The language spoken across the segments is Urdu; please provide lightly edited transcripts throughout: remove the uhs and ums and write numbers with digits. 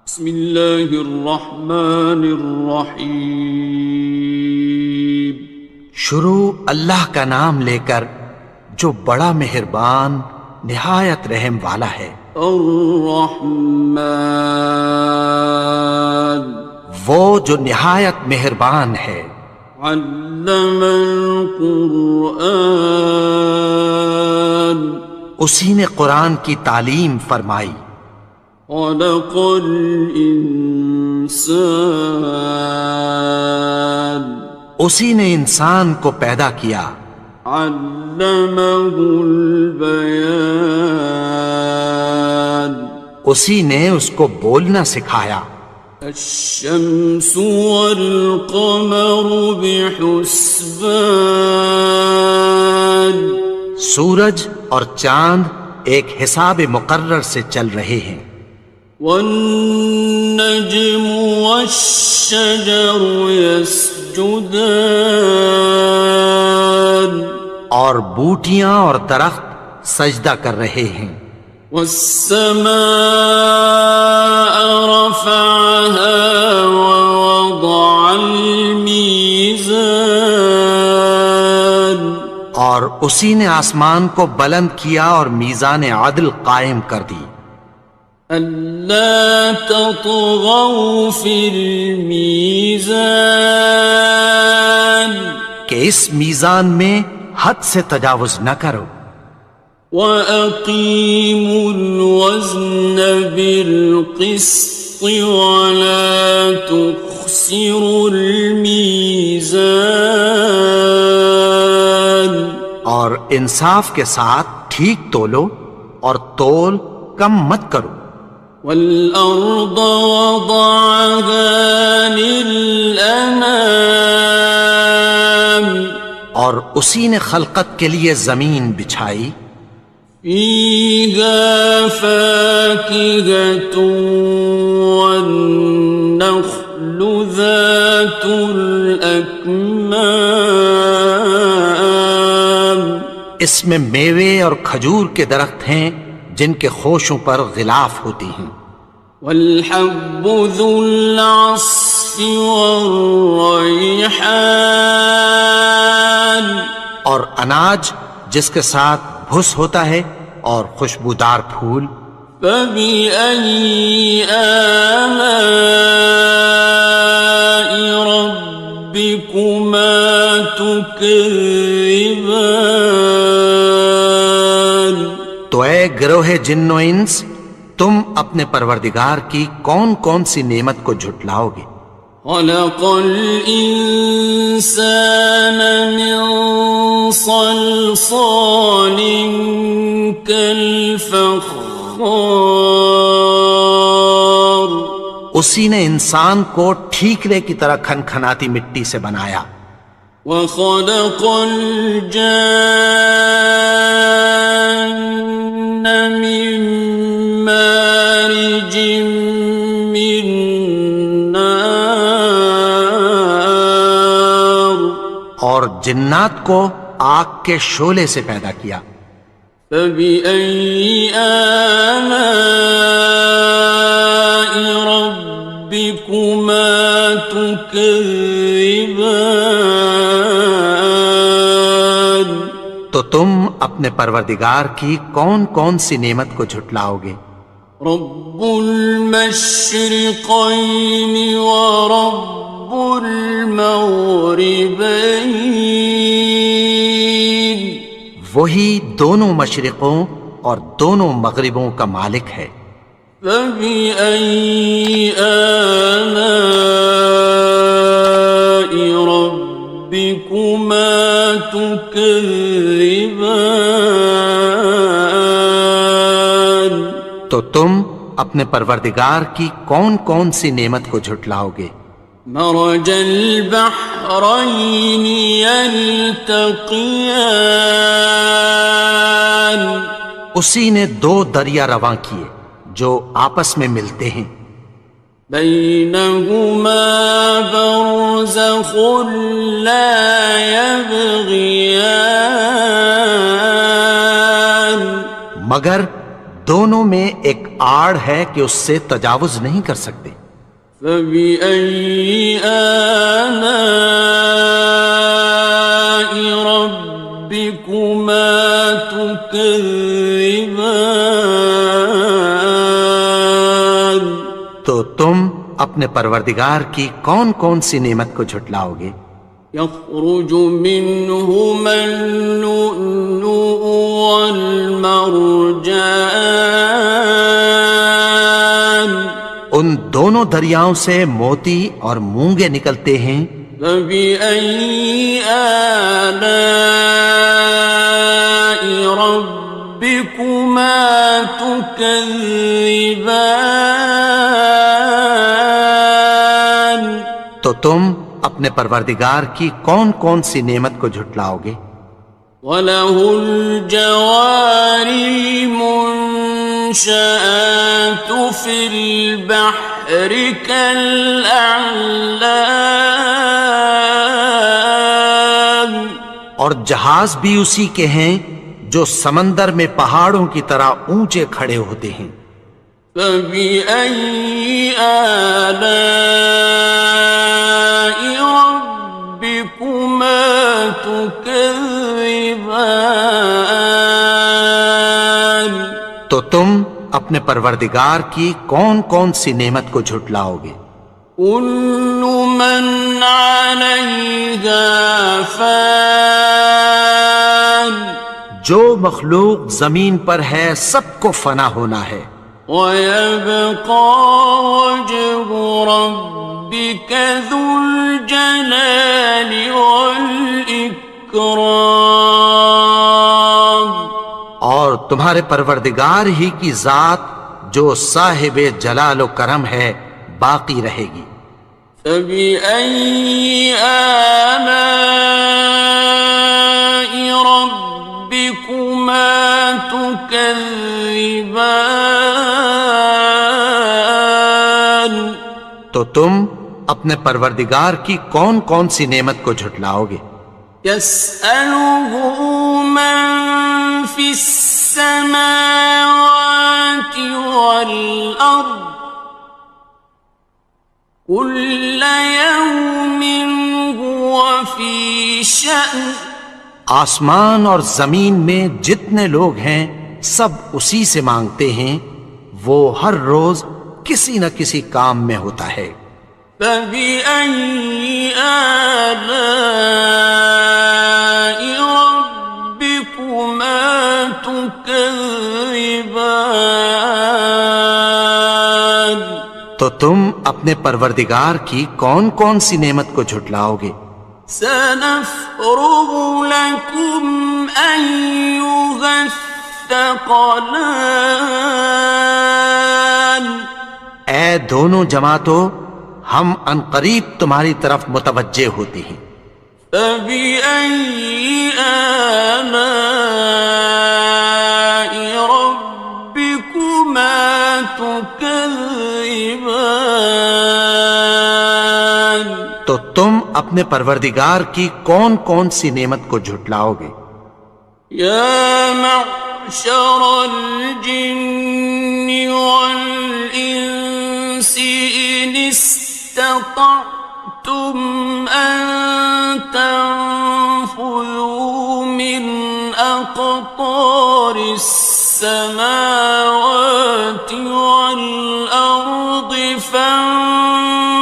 بسم اللہ الرحمن الرحیم۔ شروع اللہ کا نام لے کر جو بڑا مہربان نہایت رحم والا ہے۔ الرحمن، وہ جو نہایت مہربان ہے۔ علم القرآن، اسی نے قرآن کی تعلیم فرمائی۔ خلق الانسان، اسی نے انسان کو پیدا کیا۔ علمہ البیان، اسی نے اس کو بولنا سکھایا۔ الشمس والقمر بحسبان، سورج اور چاند ایک حساب مقرر سے چل رہے ہیں۔ والنجم والشجر يسجدان، اور بوٹیاں اور درخت سجدہ کر رہے ہیں۔ والسماء رفعها ووضع الميزان، اور اسی نے آسمان کو بلند کیا اور میزان عدل قائم کر دی۔ ألا تطغوا في الميزان، کہ اس میزان میں حد سے تجاوز نہ کرو۔ وَأَقِيمُوا الْوَزْنَ بِالْقِسْطِ وَلَا تُخْسِرُوا الْمِيزَانَ، اور انصاف کے ساتھ ٹھیک تولو اور تول کم مت کرو۔ وَالْأَرْضَ وَضَعَهَا لِلْأَنَامِ، اور اسی نے خلقت کے لیے زمین بچھائی۔ فِيهَا فَاكِهَةٌ وَالنَّخْلُ ذَاتُ الْأَكْمَامِ، اس میں میوے اور کھجور کے درخت ہیں جن کے خوشوں پر غلاف ہوتی ہیں۔ وَالْحَبُّ ذُو الْعَصْفِ وَالرَّيْحَانِ، اور اناج جس کے ساتھ بھس ہوتا ہے اور خوشبودار پھول۔ فَبِأَيِّ آلَاءِ رَبِّكُمَا تُكَذِّبَانِ، تو اے گروہ جن و انس، تم اپنے پروردگار کی کون کون سی نعمت کو جھٹلاؤ گے؟ خَلَقَ الْإِنسَانَ مِنْ صَلْصَالٍ كَالْفَخَّارِ، اسی نے انسان کو ٹھیکرے کی طرح کھنکھناتی مٹی سے بنایا۔ وَخَلَقَ الْجَانَّ مِن مَّارِجٍ مِّن نَّارٍ، اور جنات کو آگ کے شعلے سے پیدا کیا۔ فَبِأَيِّ آلَاءِ رَبِّكُمَا تُكَذِّبَانِ، تو تم اپنے پروردگار کی کون کون سی نعمت کو جھٹلاؤ گے؟ رب المشرقین ورب المغربین، وہی دونوں مشرقوں اور دونوں مغربوں کا مالک ہے۔ فَبِأَيِّ آلَاءِ رَبِّكُمَا تُكَذِّبَانِ، تو تم اپنے پروردگار کی کون کون سی نعمت کو جھٹلاؤ گے؟ مرج البحرین یلتقیان، اسی نے دو دریا رواں کیے جو آپس میں ملتے ہیں۔ بینہما برزخ لا یبغیان، مگر دونوں میں ایک آڑ ہے کہ اس سے تجاوز نہیں کر سکتے۔ فبأي آلاء ربكما تكذبان؟ تو تم اپنے پروردگار کی کون کون سی نعمت کو جھٹلاؤ گے؟ يخرج منهما اللؤلؤ والمرجان ان دونوں دریاؤں سے موتی اور مونگے نکلتے ہیں۔ فبأي آلاء ربكما تكذبان؟ تو تم اپنے پروردگار کی کون کون سی نعمت کو جھٹلاؤ گے؟ وَلَهُ الْجَوَارِ الْمُنشَآتُ فِي الْبَحْرِ كَالْأَعْلَامِ، اور جہاز بھی اسی کے ہیں جو سمندر میں پہاڑوں کی طرح اونچے کھڑے ہوتے ہیں۔ فَبِأَيِّ آلَاءِ رَبِّكُمَا تُكَذِّبَانِ؟ تو تم اپنے پروردگار کی کون کون سی نعمت کو جھٹلاؤ گے؟ كُلُّ مَنْ عَلَيْهَا فَانٍ، جو مخلوق زمین پر ہے سب کو فنا ہونا ہے۔ وَيَبْقَى وَجْهُ رَبِّكَ ذُو الْجَلَالِ وَالْإِكْرَامِ، اور تمہارے پروردگار ہی کی ذات جو صاحب جلال و کرم ہے باقی رہے گی۔ فَبِأَيِّ آلَاءِ رَبِّكُمَا تُكَذِّبَانِ؟ تو تم اپنے پروردگار کی کون کون سی نعمت کو جھٹلاؤ گے؟ يَسْأَلُهُ مَن فِي السَّمَاوَاتِ وَالْأَرْضِ كُلَّ يَوْمٍ هُوَ فِي شَأْنٍ، آسمان اور زمین میں جتنے لوگ ہیں سب اسی سے مانگتے ہیں، وہ ہر روز کسی نہ کسی کام میں ہوتا ہے۔ فَبِأَيِّ آلَاءِ رَبِّكُمَا تُكَذِّبَانِ؟ تو تم اپنے پروردگار کی کون کون سی نعمت کو جھٹلاؤ گے؟ سَنَفْرُغُ لَكُمْ أَيُّهَ الثَّقَلَانِ، اے دونوں جماعتوں ہم عنقریب تمہاری طرف متوجہ ہوتے ہیں۔ فَبِأَيِّ آلَاءِ رَبِّكُمَا تُكَذِّبَانِ؟ تو تم اپنے پروردگار کی کون کون سی نعمت کو جھٹلاؤ گے؟ يَا مَعْشَرَ الْجِنِّ وَالْإِنسِ إِنِ اسْتَطَعْتُمْ أَن تَنفُذُوا مِنْ أَقْطَارِ السَّمَاوَاتِ وَالْأَرْضِ فَانفُذُوا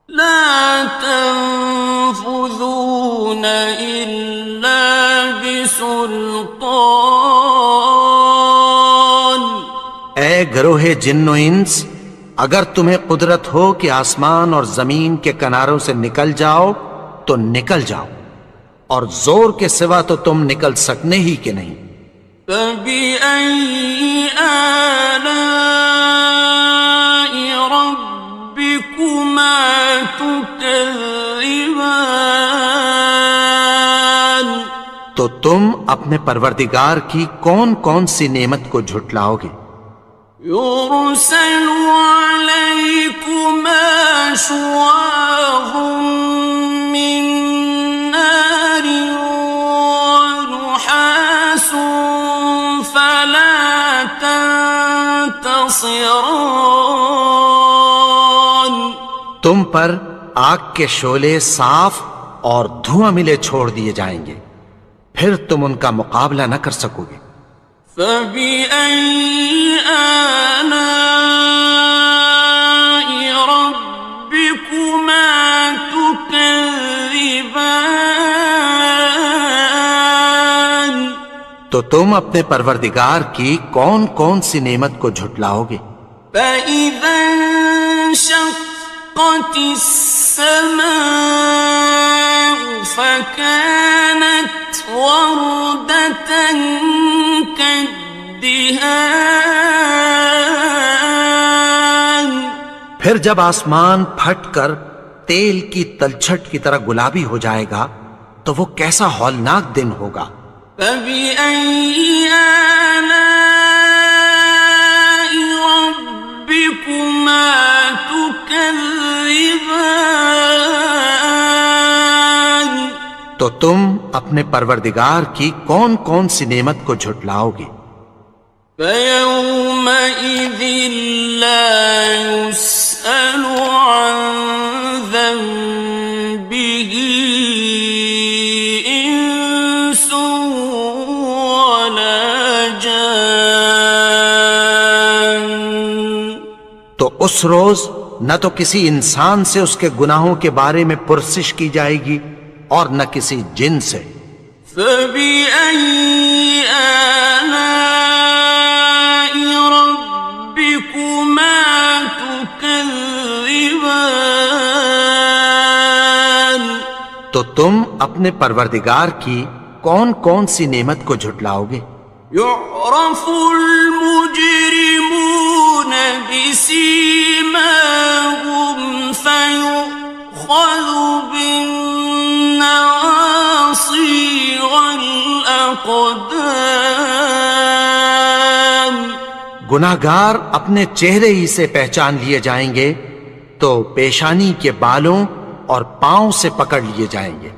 لَا تَنفُذُونَ إِلَّا بِسُلْطَانٍ۔ اے گروہ جن و انس، اگر تمہیں قدرت ہو کہ آسمان اور زمین کے کناروں سے نکل جاؤ تو نکل جاؤ، اور زور کے سوا تو تم نکل سکنے ہی کہ نہیں۔ فَبِأَيِّ آلَاءِ رَبِّكُمَا تُكَذِّبَانِ؟ تو تم اپنے پروردگار کی کون کون سی نعمت کو جھٹلاؤ گے؟ يُرْسَلُ عَلَيْكُمَا شُوَاظٌ مِّن نَّارٍ وَنُحَاسٌ فَلَا ناصران. تم پر آگ کے شعلے صاف اور دھواں ملے چھوڑ دیے جائیں گے، پھر تم ان کا مقابلہ نہ کر سکو گے۔ فَبِأَيِّ آلَاءِ رَبِّكُمَا تُكَذِّبَانِ. تو تم اپنے پروردگار کی کون کون سی نعمت کو جھٹلاؤ گے؟ فَإِذَا انشَقَّتِ السَّمَاءُ فَكَانَتْ وَرْدَةً كَالدِّهَانِ. پھر جب آسمان پھٹ کر تیل کی تلچھٹ کی طرح گلابی ہو جائے گا تو وہ کیسا ہولناک دن ہوگا۔ فَبِأَيِّ آلَاءِ رَبِّكُمَا تُكَذِّبَانِ. تو تم اپنے پروردگار کی کون کون سی نعمت کو جھٹلاؤ گے؟ فَيَوْمَئِذٍ لَا يُسْأَلُ عَنْ ذَنبِهِ إِنسٌ وَلَا جَانٌ. تو اس روز نہ تو کسی انسان سے اس کے گناہوں کے بارے میں پرسش کی جائے گی اور نہ کسی جن سے۔ فَبِأَيِّ آلَاءِ رَبِّكُمَا تُكَذِّبَانِ. تو تم اپنے پروردگار کی کون کون سی نعمت کو جھٹلاؤ گے؟ يُعْرَفُ الْمُجْرِمُونَ بِسِيمَاهُمْ فَيُؤْخَذُ بِالنَّوَاصِي وَالْأَقْدَامِ. گناہگار اپنے چہرے ہی سے پہچان لیے جائیں گے تو پیشانی کے بالوں اور پاؤں سے پکڑ لیے جائیں گے۔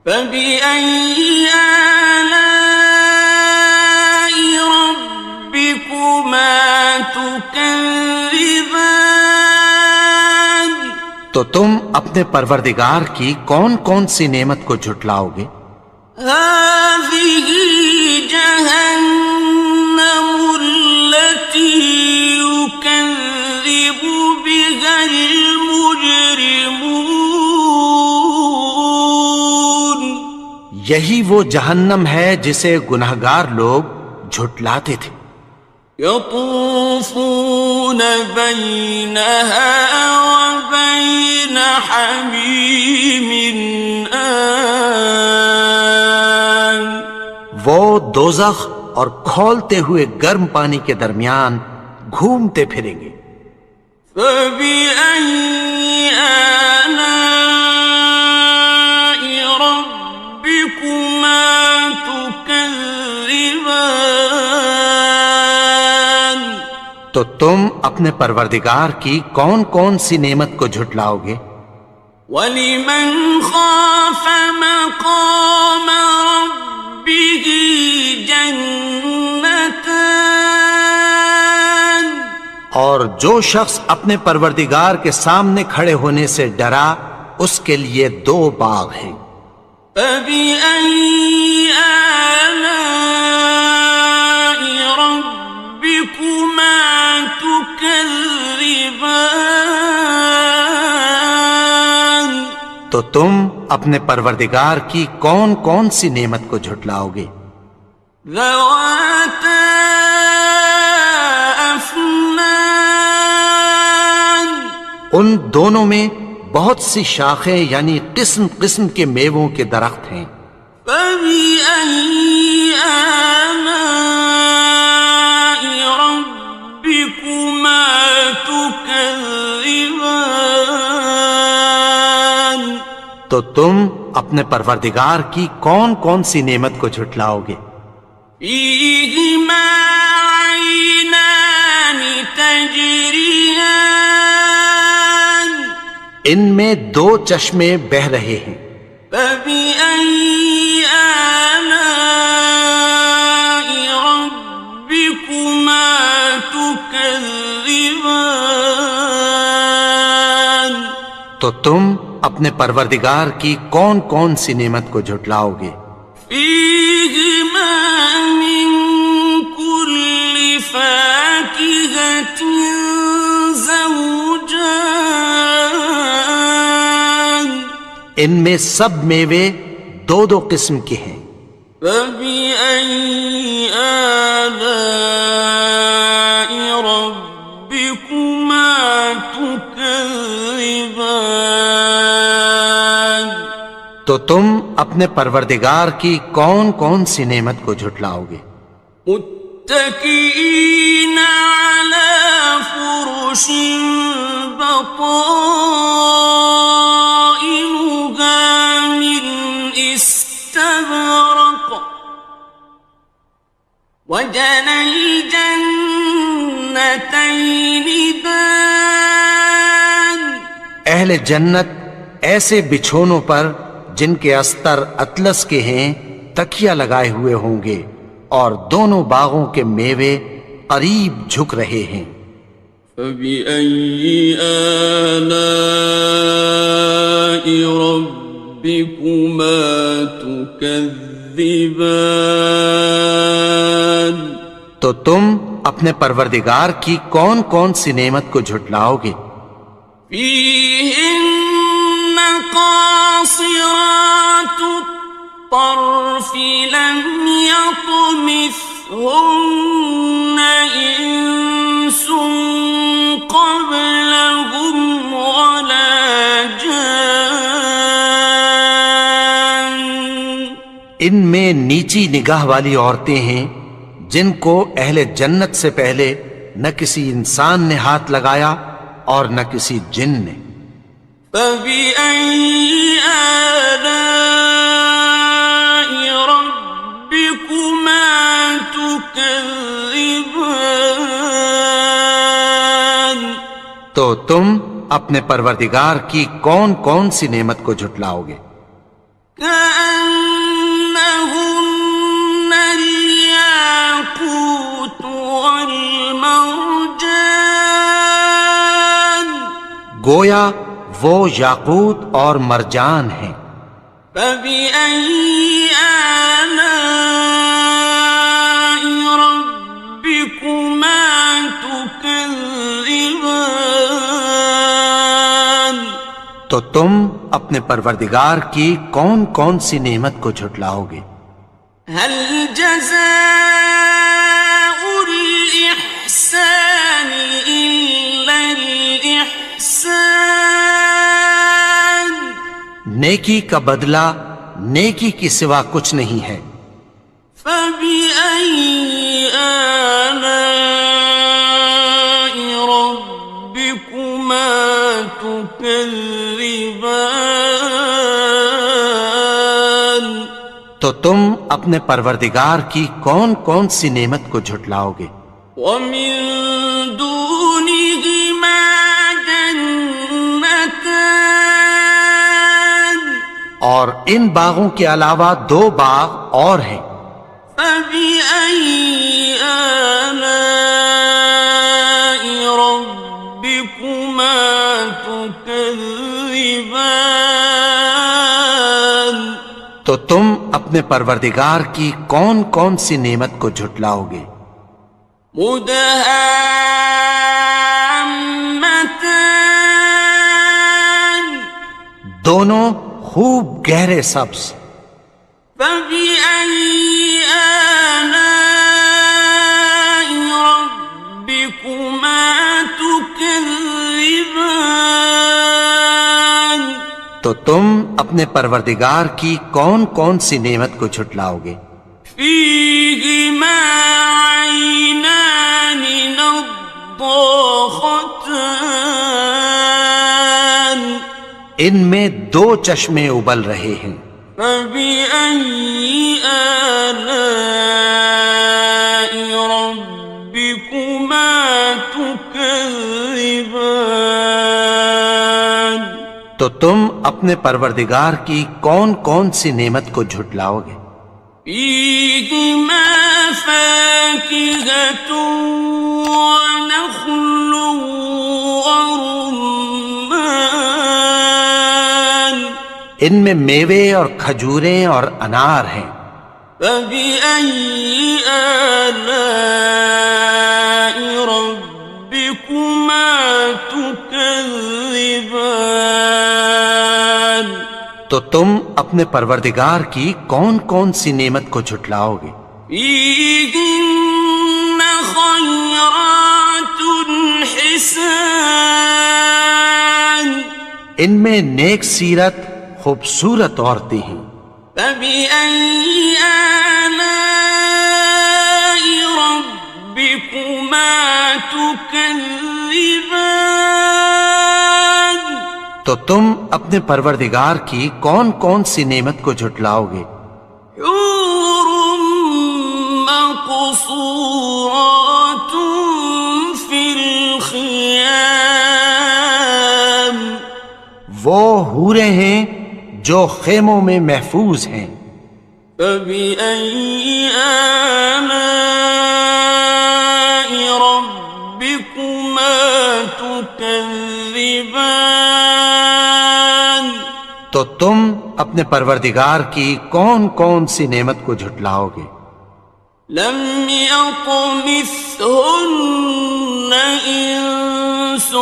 فَبِأَيِّ آلَاءِ رَبِّكُمَا تُكَذِّبَانِ. تو تم اپنے پروردگار کی کون کون سی نعمت کو جھٹلاؤ گے؟ هَٰذِهِ جَهَنَّمُ الَّتِي يُكَذِّبُ بِهَا الْمُجْرِمُونَ. یہی وہ جہنم ہے جسے گناہگار لوگ جھٹلاتے تھے۔ يَطُوفُونَ بَيْنَهَا وَبَيْنَ حَمِيمٍ آنٍ. وہ دوزخ اور کھولتے ہوئے گرم پانی کے درمیان گھومتے پھریں گے۔ فَبِأَيِّ آلَاءِ رَبِّكُمَا تُكَذِّبَانِ. تو تم اپنے پروردگار کی کون کون سی نعمت کو جھٹلاؤ گے؟ وَلِمَنْ خَافَ مَقَامَ رَبِّهِ جَنَّتَانِ. اور جو شخص اپنے پروردگار کے سامنے کھڑے ہونے سے ڈرا اس کے لیے دو باغ ہیں۔ فَبِأَيِّ آلَاءِ رَبِّكُمَا تُكَذِّبَانِ. تو تم اپنے پروردگار کی کون کون سی نعمت کو جھٹلاؤ گے؟ ذَوَاتَا أَفْنَانٍ. ان دونوں میں بہت سی شاخیں یعنی قسم قسم کے میووں کے درخت ہیں۔ فَبِأَيِّ آلَاءِ رَبِّكُمَا تُكَذِّبَانِ. تو تم اپنے پروردگار کی کون کون سی نعمت کو جھٹلاؤ گے؟ فِيهِمَا عَيْنَانِ تَجْرِيَانِ. ان میں دو چشمے بہہ رہے ہیں۔ فَبِأَيِّ آلَاءِ رَبِّكُمَا تُكَذِّبَانِ. تو تم اپنے پروردگار کی کون کون سی نعمت کو جھٹلاؤ گے؟ فیہما من کل فاکہۃ زوجان، ان میں سب میوے دو دو قسم کے ہیں۔ فبأي آلاء ربكما تكذبان، تو تم اپنے پروردگار کی کون کون سی نعمت کو جھٹلاؤ گے؟ متكئين على فرش بطائنها من استبرق، وجنى الجنتين دان، اہل جنت ایسے بچھونوں پر جن کے استر اطلس کے ہیں تکیہ لگائے ہوئے ہوں گے، اور دونوں باغوں کے میوے قریب جھک رہے ہیں۔ فبأي آلاء ربكما تكذبان، تو تم اپنے پروردگار کی کون کون سی نعمت کو جھٹلاؤ گے؟ فيهن قاصرات الطرف لم يطمثهن إنس قبلهم ولا جان، ان میں نیچی نگاہ والی عورتیں ہیں جن کو اہل جنت سے پہلے نہ کسی انسان نے ہاتھ لگایا اور نہ کسی جن نے۔ فبأي آلاء ربكما تكذبان، تو تم اپنے پروردگار کی کون کون سی نعمت کو جھٹلاؤ گے؟ كأنهن الياقوت والمرجان، گویا وہ یاقوت اور مرجان ہیں۔ فبأي آلاء ربكما تكذبان، تو تم اپنے پروردگار کی کون کون سی نعمت کو جھٹلاؤ گے؟ هل جزاء الإحسان إلا الإحسان، نیکی کا بدلہ نیکی کی سوا کچھ نہیں ہے۔ فبأي آلاء ربكما تكذبان، تو تم اپنے پروردگار کی کون کون سی نعمت کو جھٹلاؤ گے؟ ومن دونهما جنتان، اور ان باغوں کے علاوہ دو باغ اور ہیں۔ فبأي آلاء ربكما تكذبان، تو تم اپنے پروردگار کی کون کون سی نعمت کو جھٹلاؤ گے؟ مدهامتان، دونوں خوب گہرے سبز۔ فبأي آلاء ربكما تكذبان، تو تم اپنے پروردگار کی کون کون سی نعمت کو جھٹلاؤ گے؟ فيهما عينان نضاختان، ان میں دو چشمے ابل رہے ہیں۔ فبأي آلاء ربكما تكذبان، تو تم اپنے پروردگار کی کون کون سی نعمت کو جھٹلاؤ گے؟ فيهما فاكهة ونخل ورمان، ان میں میوے اور کھجوریں اور انار ہیں۔ فبأي آلاء ربكما تكذبان؟ تو تم اپنے پروردگار کی کون کون سی نعمت کو جھٹلاؤ گے؟ فيهن خيرات حسان، ان میں نیک سیرت خوبصورت عورتیں ہیں۔ فبأي آلاء ربكما تكذبان؟ تو تم اپنے پروردگار کی کون کون سی نعمت کو جھٹلاؤ گے؟ حور مقصورات في الخيام، وہ حوریں ہیں جو خیموں میں محفوظ ہیں۔ فبأي آلاء ربكما تكذبان؟ تو تم اپنے پروردگار کی کون کون سی نعمت کو جھٹلاؤ گے؟ لم يطمثهن إنس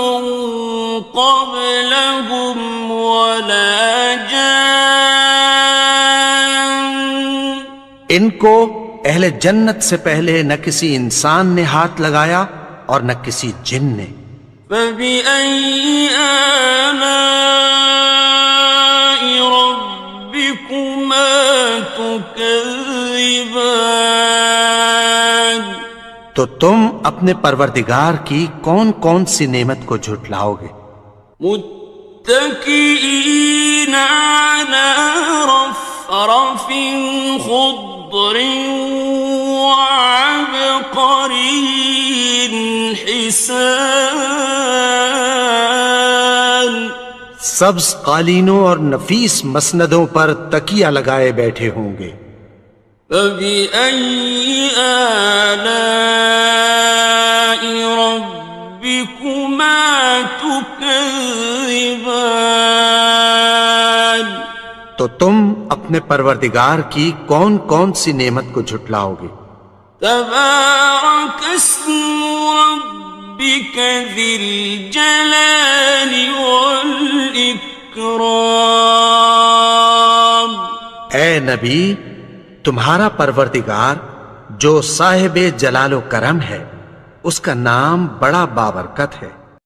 قبلهم ولا جان، ان کو اہل جنت سے پہلے نہ کسی انسان نے ہاتھ لگایا اور نہ کسی جن نے۔ فبأي آلاء ربكما تكذبان؟ تو تم اپنے پروردگار کی کون کون سی نعمت کو جھٹلاؤ گے؟ متكئين على رفرف خضر وعبقري حسان، سبز قالینوں اور نفیس مسندوں پر تکیہ لگائے بیٹھے ہوں گے۔ فبأي آلاء ربكما تكذبان؟ تو تم اپنے پروردگار کی کون کون سی نعمت کو جھٹلاؤ گے؟ تبارك اسم ربك ذي الجلال والإكرام۔ اے نبی، تمہارا پروردگار جو صاحب جلال و کرم ہے، اس کا نام بڑا بابرکت ہے۔